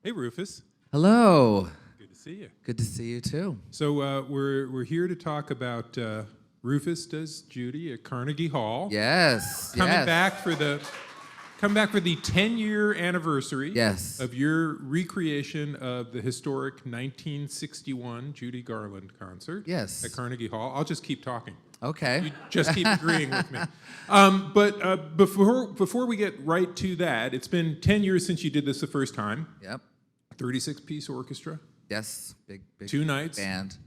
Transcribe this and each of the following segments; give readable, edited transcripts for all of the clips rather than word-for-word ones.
Hey, Rufus. Hello. Good to see you. Good to see you too. So we're here to talk about Rufus Does Judy at Carnegie Hall. Yes. Coming back for the 10-year anniversary. Yes. Of your recreation of the historic 1961 Judy Garland concert. Yes. At Carnegie Hall. I'll just keep talking. Okay. You just keep agreeing with me. But before we get right to that, it's been 10 years since you did this the first time. Yep. 36-piece orchestra. Yes. Big 2 nights. band.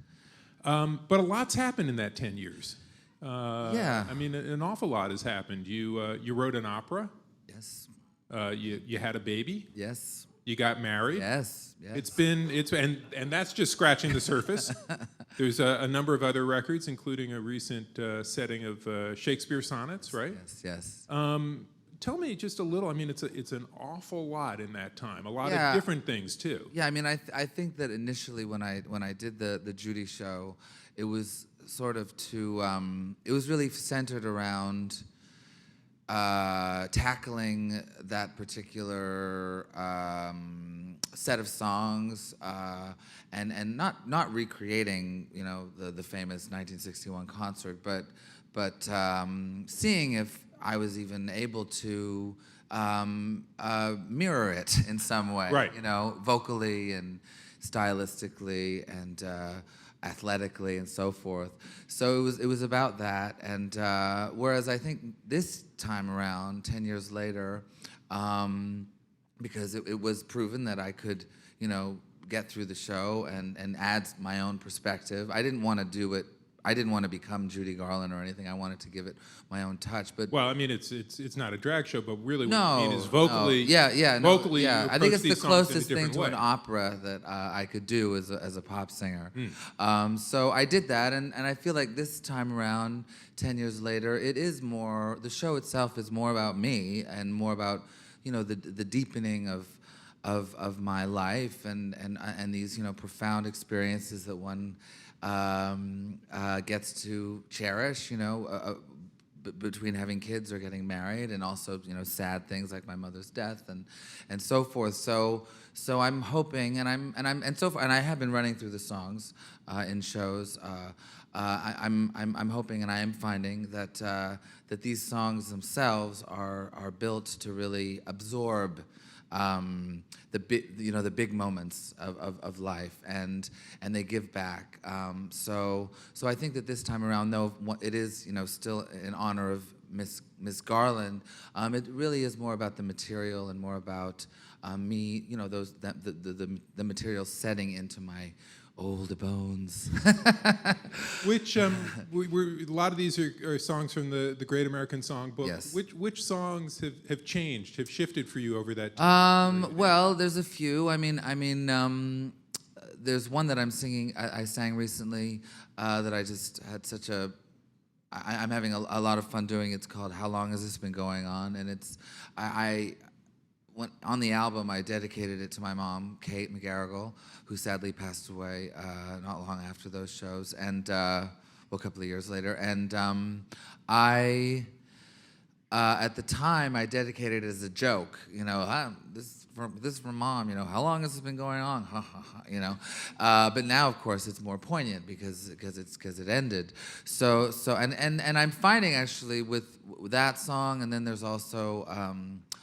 But a lot's happened in that 10 years. Yeah. I mean, an awful lot has happened. You wrote an opera. Yes. You had a baby. Yes. You got married. Yes. Yes. And that's just scratching the surface. There's a number of other records, including a recent setting of Shakespeare Sonnets, right? Yes. Yes. Tell me just a little. I mean, it's an awful lot in that time. A lot Yeah. of different things too. Yeah. I mean, I think that initially when I did the Judy show, it was sort of it was really centered around tackling that particular set of songs and not recreating the famous 1961 concert, but seeing if I was even able to mirror it in some way, Right. vocally and stylistically and athletically and so forth. So it was about that. And whereas I think this time around, 10 years later, because it was proven that I could, get through the show and add my own perspective. I didn't want to do it. I didn't want to become Judy Garland or anything. I wanted to give it my own touch. But Well, I mean, it's not a drag show, but really no, what I mean is vocally. Yeah. Vocally, yeah. you I think approach it's the these songs in a closest thing different to way. an opera that I could do as a pop singer. So I did that, and I feel like this time around, 10 years later, it is more. The show itself is more about me and more about the deepening of my life and these profound experiences that one gets to cherish, between having kids or getting married, and also sad things like my mother's death and so forth. So I'm hoping, and I have been running through the songs in shows. I'm hoping, and I am finding that these songs themselves are built to really absorb the big moments of life, and they give back. So I think that this time around, though it is still in honor of Miss Garland, it really is more about the material and more about me, the material setting into my old bones. Which a lot of these are songs from the Great American Songbook. Yes. Which songs have changed, have shifted for you over that time? Well, there's a few. I mean, there's one that I'm singing. I sang recently that I just had such a. I'm having a lot of fun doing. It's called "How Long Has This Been Going On?" And it's on the album, I dedicated it to my mom, Kate McGarrigle, who sadly passed away not long after those shows, and a couple of years later. And at the time, I dedicated it as a joke. This is from Mom. How long has this been going on? Ha ha ha. But now, of course, it's more poignant because it ended. So and I'm finding actually with that song, and then there's also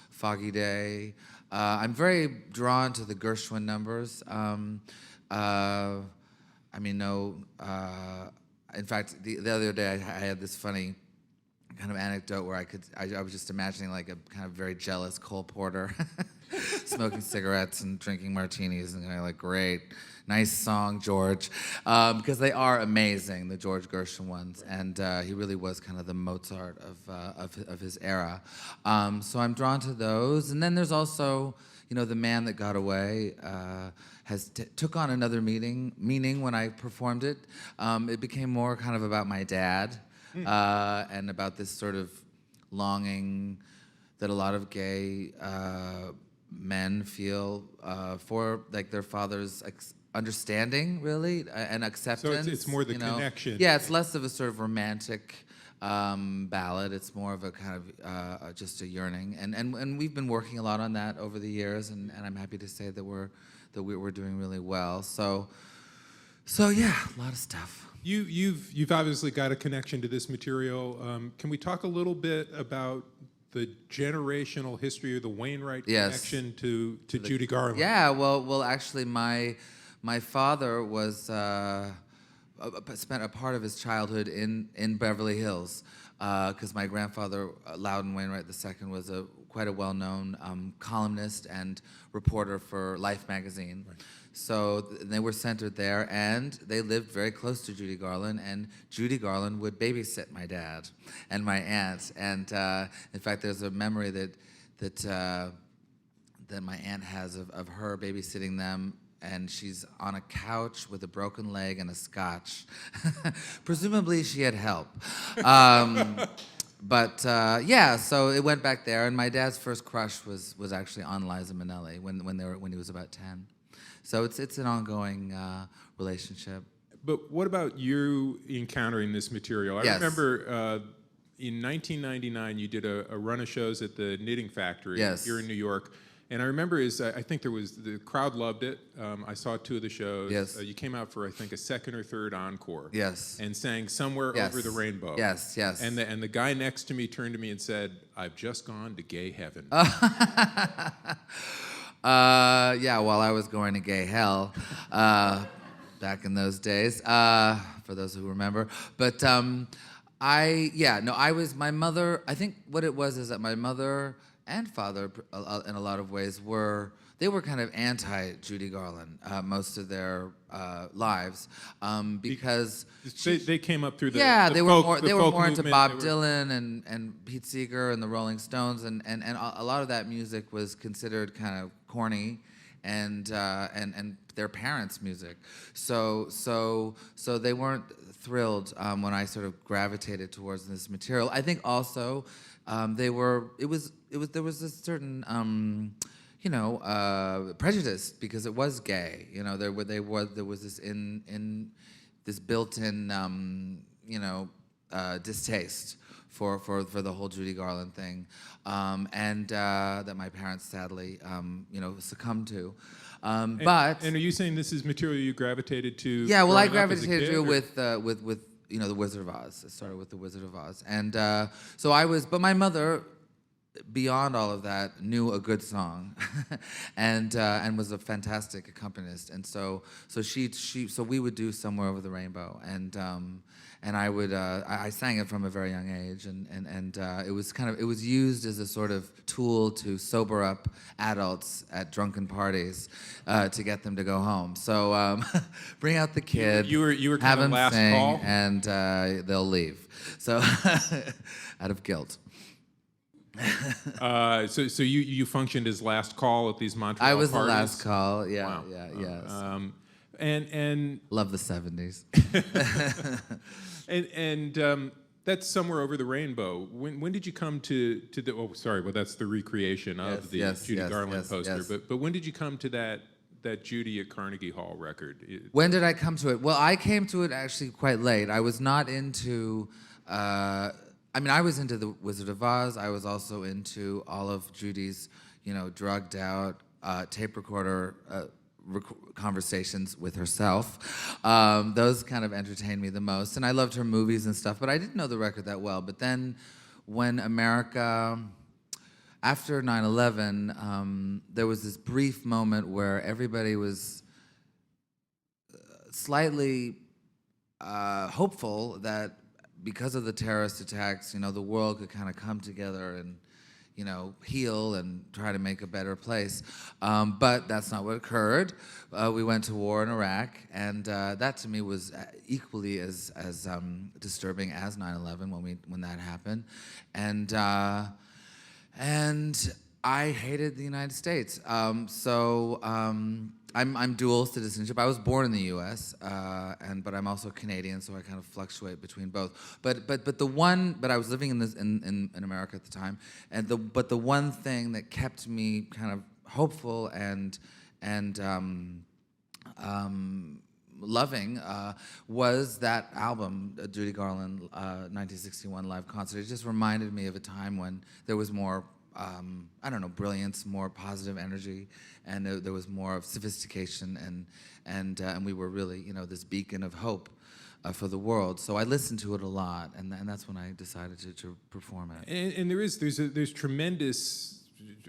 Foggy Day. I'm very drawn to the Gershwin numbers. In fact, the other day I had this funny kind of anecdote where I was just imagining like a kind of very jealous Cole Porter smoking cigarettes and drinking martinis, and like, great, nice song, George, because they are amazing, the George Gershwin ones, and he really was kind of the Mozart of his era. So I'm drawn to those, and then there's also The Man That Got Away took on another meaning when I performed it. It became more kind of about my dad. And about this sort of longing that a lot of gay men feel for like their father's understanding, really, and acceptance. So it's more the connection. Yeah, it's less of a sort of romantic ballad. It's more of a kind of just a yearning, and we've been working a lot on that over the years, and I'm happy to say that we're doing really well. So yeah, a lot of stuff. You've obviously got a connection to this material. Can we talk a little bit about the generational history of the Wainwright connection to Judy Garland? Yeah, well, actually, my father was spent a part of his childhood in Beverly Hills, because my grandfather, Loudon Wainwright II, was quite a well-known columnist and reporter for Life magazine. Right. So they were centered there, and they lived very close to Judy Garland, and Judy Garland would babysit my dad and my aunt. And in fact, there's a memory that my aunt has of her babysitting them, and she's on a couch with a broken leg and a scotch. Presumably she had help. But yeah, so it went back there, and my dad's first crush was actually on Liza Minnelli when he was about 10. So it's an ongoing relationship. But what about you encountering this material? I remember in 1999 you did a run of shows at the Knitting Factory here in New York. And I remember I think the crowd loved it. I saw 2 of the shows. Yes. You came out for, I think, a second or third encore. Yes. And sang Somewhere Over the Rainbow. Yes, yes. And the guy next to me turned to me and said, "I've just gone to gay heaven." Yeah, while I was going to gay hell back in those days, for those who remember. But my mother, I think what it was is that my mother and father, in a lot of ways, were kind of anti-Judy Garland most of their lives, because they came up through the they were more into Bob Dylan and Pete Seeger and the Rolling Stones, and a lot of that music was considered kind of corny and their parents' music. So they weren't thrilled when I sort of gravitated towards this material. I think also there was a certain prejudice because it was gay. There was this this built-in distaste for the whole Judy Garland thing, and that my parents sadly succumbed to. And are you saying this is material you gravitated to? Yeah, well, I gravitated to with the Wizard of Oz. It started with the Wizard of Oz, and so I was. But my mother, beyond all of that, knew a good song, and was a fantastic accompanist. And so we would do Somewhere Over the Rainbow, and I sang it from a very young age, and it was used as a sort of tool to sober up adults at drunken parties to get them to go home. So bring out the kid, you were have kind of him last sing, call, and they'll leave. So out of guilt. So you functioned as last call at these Montreal I was parties? the last call. Yeah, Wow. yes. And Love the 70s. and that's Somewhere Over the Rainbow. When did you come to the? Oh, sorry. Well, that's the recreation of the Judy Garland poster. Yes. But when did you come to that Judy at Carnegie Hall record? When did I come to it? Well, I came to it actually quite late. I was not into. I was into the Wizard of Oz. I was also into all of Judy's, drugged out tape recorder conversations with herself. Those kind of entertained me the most, and I loved her movies and stuff. But I didn't know the record that well. But then, when America, after 9/11, there was this brief moment where everybody was slightly hopeful that, because of the terrorist attacks, the world could kind of come together and, heal and try to make a better place. But that's not what occurred. We went to war in Iraq, and that to me was equally as disturbing as 9/11 when that happened. And I hated the United States. I'm dual citizenship. I was born in the U.S., but I'm also Canadian, so I kind of fluctuate between both. But I was living in America at the time, but the one thing that kept me kind of hopeful and loving was that album, Judy Garland 1961 live concert. It just reminded me of a time when there was more, I don't know, brilliance, more positive energy, and there was more of sophistication, and we were really, you know, this beacon of hope for the world. So I listened to it a lot, and that's when I decided to perform it. And there's tremendous.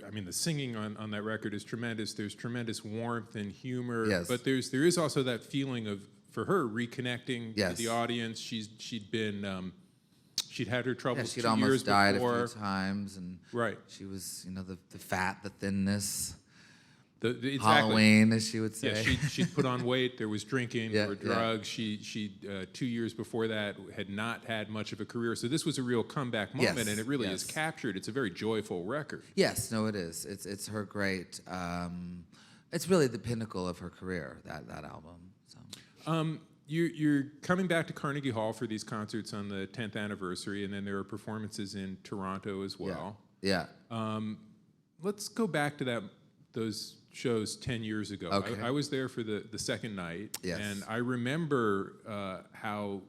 I mean, the singing on that record is tremendous. There's tremendous warmth and humor. Yes. But there is also that feeling of, for her, reconnecting Yes. with the audience. She'd had her troubles She'd 2 years almost died before. a few times, and Right. she was, you know, the fat, the thinness, Exactly. Halloween, as she would say. Yeah, she'd put on weight. There was drinking. Yeah, There were drugs. She 2 years before that had not had much of a career. So this was a real comeback moment, Yes, and it really yes. is captured. It's a very joyful record. Yes, no, it is. It's her great. It's really the pinnacle of her career. That album. So. You're coming back to Carnegie Hall for these concerts on the 10th anniversary, and then there are performances in Toronto as well. Yeah. Let's go back to those shows 10 years ago. Okay. I was there for the second night, Yes. and I remember how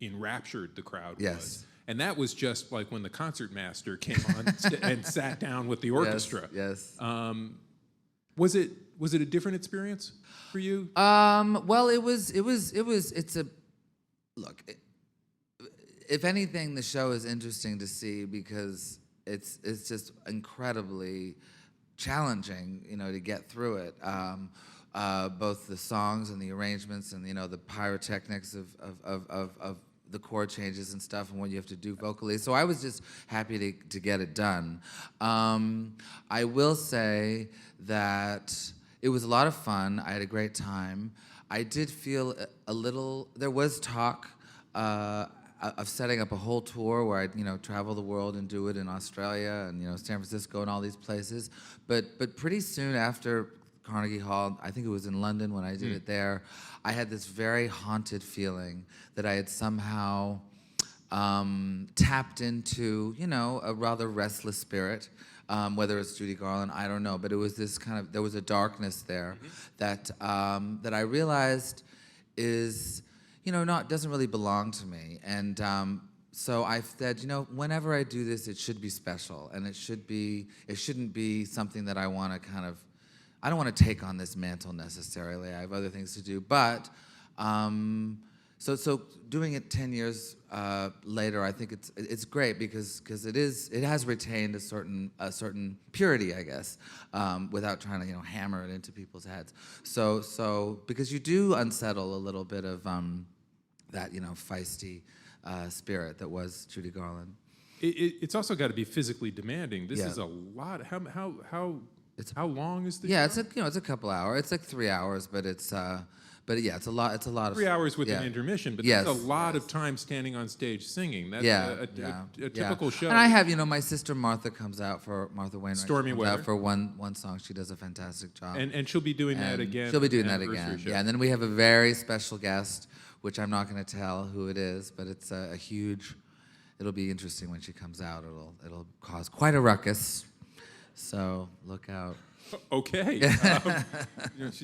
enraptured the crowd Yes. was. And that was just like when the concertmaster came on and sat down with the orchestra. Yes. Was it a different experience for you? Well, it's a look. If anything, the show is interesting to see because it's just incredibly challenging, you know, to get through it. Both the songs and the arrangements and, you know, the pyrotechnics of the chord changes and stuff and what you have to do vocally. So I was just happy to get it done. I will say that it was a lot of fun. I had a great time. I did feel a little, there was talk of setting up a whole tour where I'd, you know, travel the world and do it in Australia and, you know, San Francisco and all these places. But pretty soon after Carnegie Hall, I think it was in London when I did it there, I had this very haunted feeling that I had somehow tapped into, you know, a rather restless spirit. Whether it's Judy Garland, I don't know, but it was this kind of, there was a darkness there that I realized is, you know, doesn't really belong to me. And so I said, you know, whenever I do this, it should be special, and it shouldn't be something that I want to kind of, I don't want to take on this mantle necessarily. I have other things to do, but so doing it 10 years later, I think it's great because it has retained a certain purity, I guess, without trying to, you know, hammer it into people's heads. So because you do unsettle a little bit of that, you know, feisty spirit that was Judy Garland. It's also got to be physically demanding. This Yeah. is a lot. How long is the Yeah, show? it's a couple hours. It's like 3 hours, but it's yeah, it's a lot. It's a lot of 3 hours with yeah. an intermission, but Yes, that's a lot of time standing on stage singing. That's Yeah, a typical show. And I have, you know, my sister Martha Wainwright. Stormy comes Weather. out for one song. She does a fantastic job. And she'll be doing that And again. She'll be on doing the that anniversary again. show. Yeah, and then we have a very special guest, which I'm not going to tell who it is, but it's a huge. It'll be interesting when she comes out. It'll cause quite a ruckus. So look out. Okay.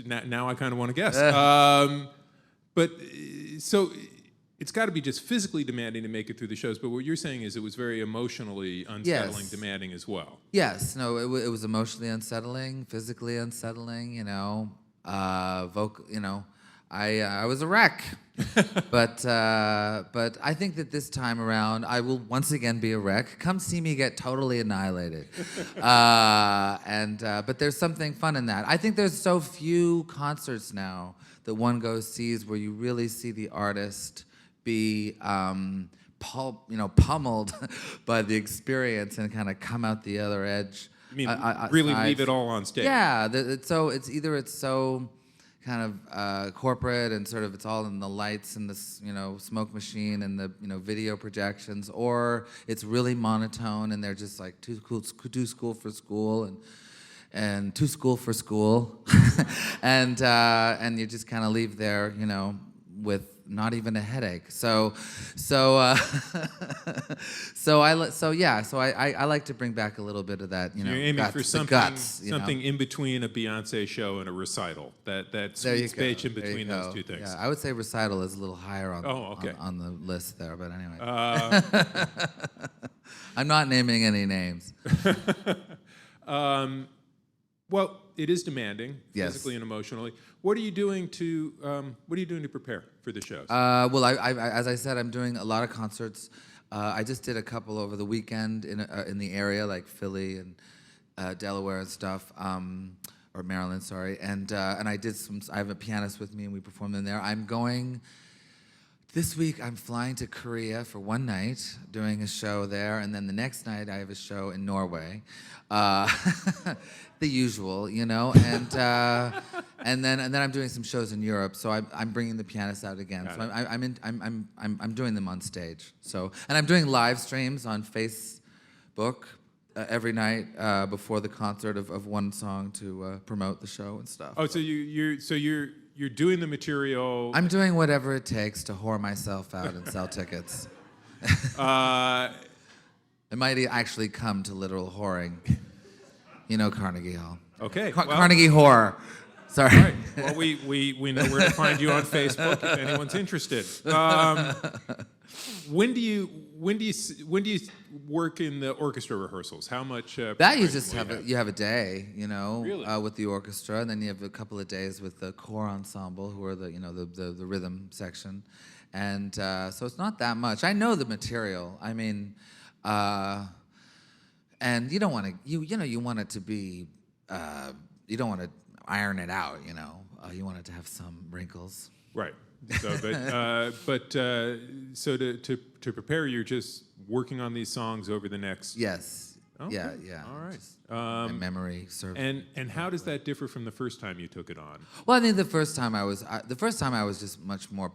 Now I kind of want to guess. But so it's got to be just physically demanding to make it through the shows. But what you're saying is it was very emotionally unsettling, Yes. demanding as well. Yes, no, it was emotionally unsettling, physically unsettling. You know, you know, I was a wreck, but I think that this time around I will once again be a wreck. Come see me get totally annihilated, but there's something fun in that. I think there's so few concerts now that one sees where you really see the artist be pummeled by the experience and kind of come out the other edge. I mean, really leave it all on stage. Yeah, it's so kind of corporate and sort of it's all in the lights and the smoke machine and the video projections, or it's really monotone and they're just like too school for school and too school for school, and you just kind of leave there with not even a headache. So I like to bring back a little bit of that, You're aiming guts, for something in between a Beyonce show and a recital. That sweet space in between those two things. Yeah, I would say recital is a little higher on on the list there, but anyway. I'm not naming any names. Well, it is demanding, physically and emotionally. What are you doing to prepare for the shows? Well, as I said, I'm doing a lot of concerts. I just did a couple over the weekend in the area, like Philly and Delaware and stuff, or Maryland, sorry. And I did some. I have a pianist with me, and we performed in there. This week, I'm flying to Korea for one night, doing a show there, and then the next night, I have a show in Norway. The usual, and then I'm doing some shows in Europe. So I'm bringing the pianist out again. So I'm doing them on stage. So, and I'm doing live streams on Facebook every night before the concert of one song to promote the show and stuff. Oh, so you're doing the material. I'm doing whatever it takes to whore myself out and sell tickets. It might actually come to literal whoring. Carnegie Hall. Okay. Carnegie Horror. Sorry. All right. Well, we know where to find you on Facebook if anyone's interested. When do you work in the orchestra rehearsals? How much? That you just have a day, Really? with the orchestra, and then you have a couple of days with the core ensemble, who are the rhythm section, and so it's not that much. I know the material. I mean, and you don't want to you want it to be you don't want to iron it out. You want it to have some wrinkles. Right. So, so to prepare, you're just working on these songs over the next. Yes. Okay. Yeah. All right. My memory serves. And how does that differ from the first time you took it on? Well, I think the first time I was just much more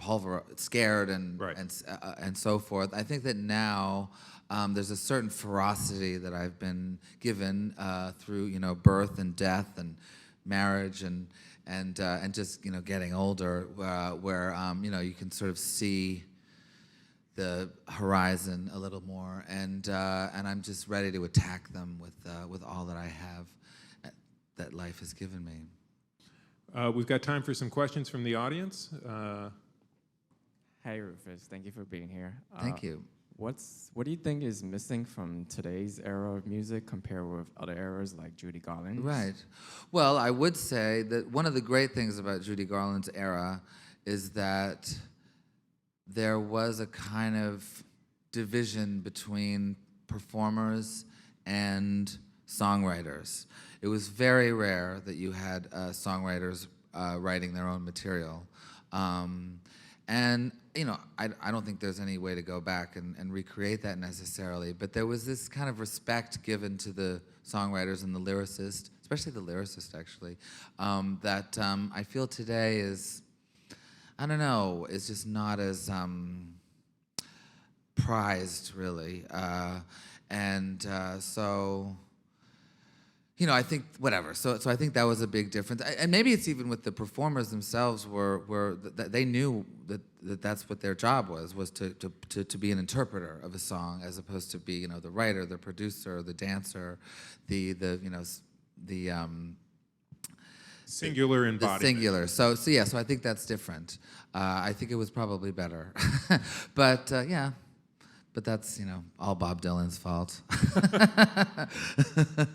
scared and so forth. I think that now there's a certain ferocity that I've been given through birth and death and marriage and just getting older, where you can sort of see the horizon a little more, and I'm just ready to attack them with all that I have that life has given me. We've got time for some questions from the audience. Hey Rufus, thank you for being here. Thank you. What do you think is missing from today's era of music compared with other eras like Judy Garland's? Right. Well, I would say that one of the great things about Judy Garland's era is that there was a kind of division between performers and songwriters. It was very rare that you had songwriters writing their own material. And I don't think there's any way to go back and recreate that necessarily, but there was this kind of respect given to the songwriters and the lyricist, especially the lyricist actually, that I feel today is, I don't know, is just not as prized really. So I think whatever. So I think that was a big difference, and maybe it's even with the performers themselves, where they knew that that's what their job was to be an interpreter of a song, as opposed to be the writer, the producer, the dancer, the singular embodiment. The singular. So I think that's different. I think it was probably better, but yeah. But that's, all Bob Dylan's fault.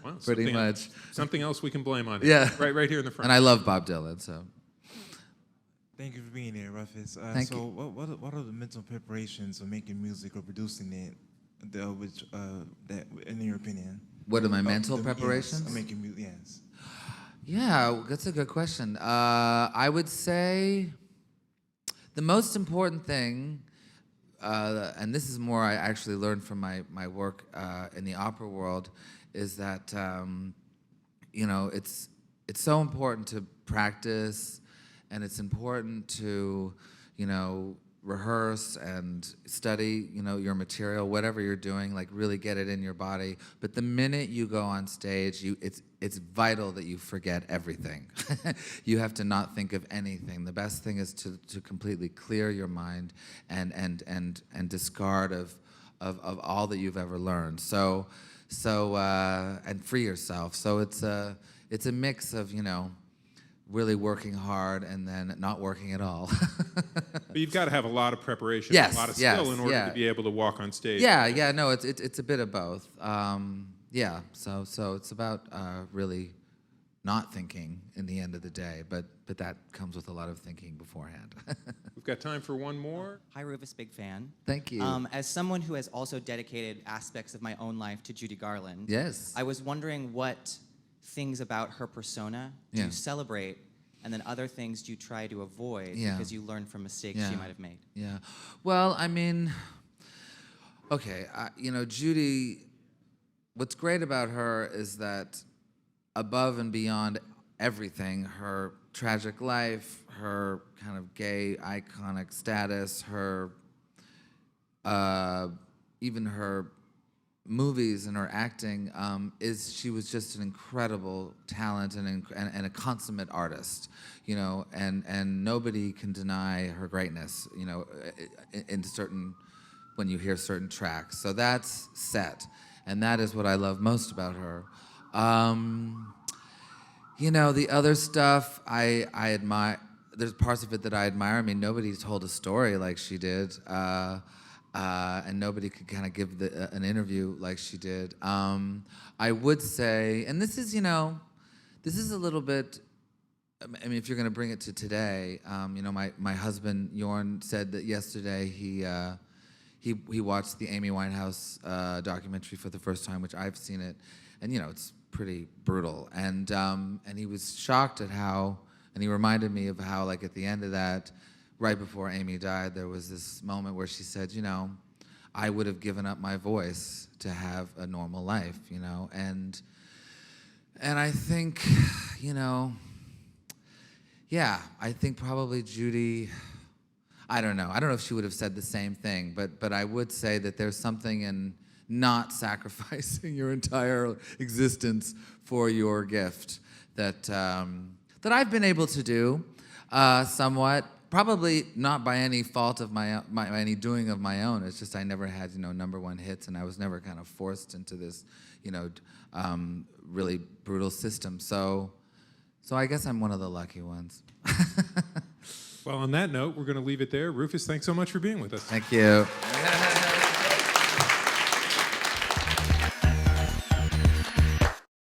Well, pretty much. Something else we can blame on him. Yeah. Right here in the front. And I love Bob Dylan, so. Thank you for being here, Rufus. Thank you. What are the mental preparations of making music or producing it, that, in your opinion? What are my mental preparations? Yes, making music, yes. Yeah, that's a good question. I would say the most important thing, and this is more I actually learned from my work in the opera world, is that it's so important to practice, and it's important to rehearse and study, your material, whatever you're doing, like really get it in your body. But the minute you go on stage, it's vital that you forget everything. You have to not think of anything. The best thing is to completely clear your mind and discard of all that you've ever learned. So and free yourself. So it's a mix of, really working hard and then not working at all. But you've got to have a lot of preparation, Yes, a lot of skill in order yeah. to be able to walk on stage. Yeah, no, it's a bit of both. Yeah, so it's about really not thinking in the end of the day, but that comes with a lot of thinking beforehand. We've got time for one more. Hi, Rufus, big fan. Thank you. As someone who has also dedicated aspects of my own life to Judy Garland, Yes. I was wondering what things about her persona do you celebrate, and then other things do you try to avoid because you learn from mistakes she might have made? Yeah. Well, I mean, okay, Judy, what's great about her is that above and beyond everything, her tragic life, her kind of gay iconic status, her even her movies and her acting, she was just an incredible talent and a consummate artist, and nobody can deny her greatness, when you hear certain tracks. So that's set, and that is what I love most about her. The other stuff I admire. There's parts of it that I admire. I mean, nobody told a story like she did. And nobody could kind of give an interview like she did. I would say, and this is a little bit, I mean, if you're going to bring it to today, my husband, Jorn, said that yesterday he watched the Amy Winehouse documentary for the first time, which I've seen it, and, it's pretty brutal. And he was shocked at how, and he reminded me of how, like, at the end of that, right before Amy died, there was this moment where she said, I would have given up my voice to have a normal life, and I think, I think probably Judy, I don't know if she would have said the same thing, but I would say that there's something in not sacrificing your entire existence for your gift that I've been able to do somewhat. Probably not by any fault of any doing of my own. It's just I never had #1 hits, and I was never kind of forced into this really brutal system. So I guess I'm one of the lucky ones. Well, on that note, we're going to leave it there. Rufus, thanks so much for being with us. Thank you.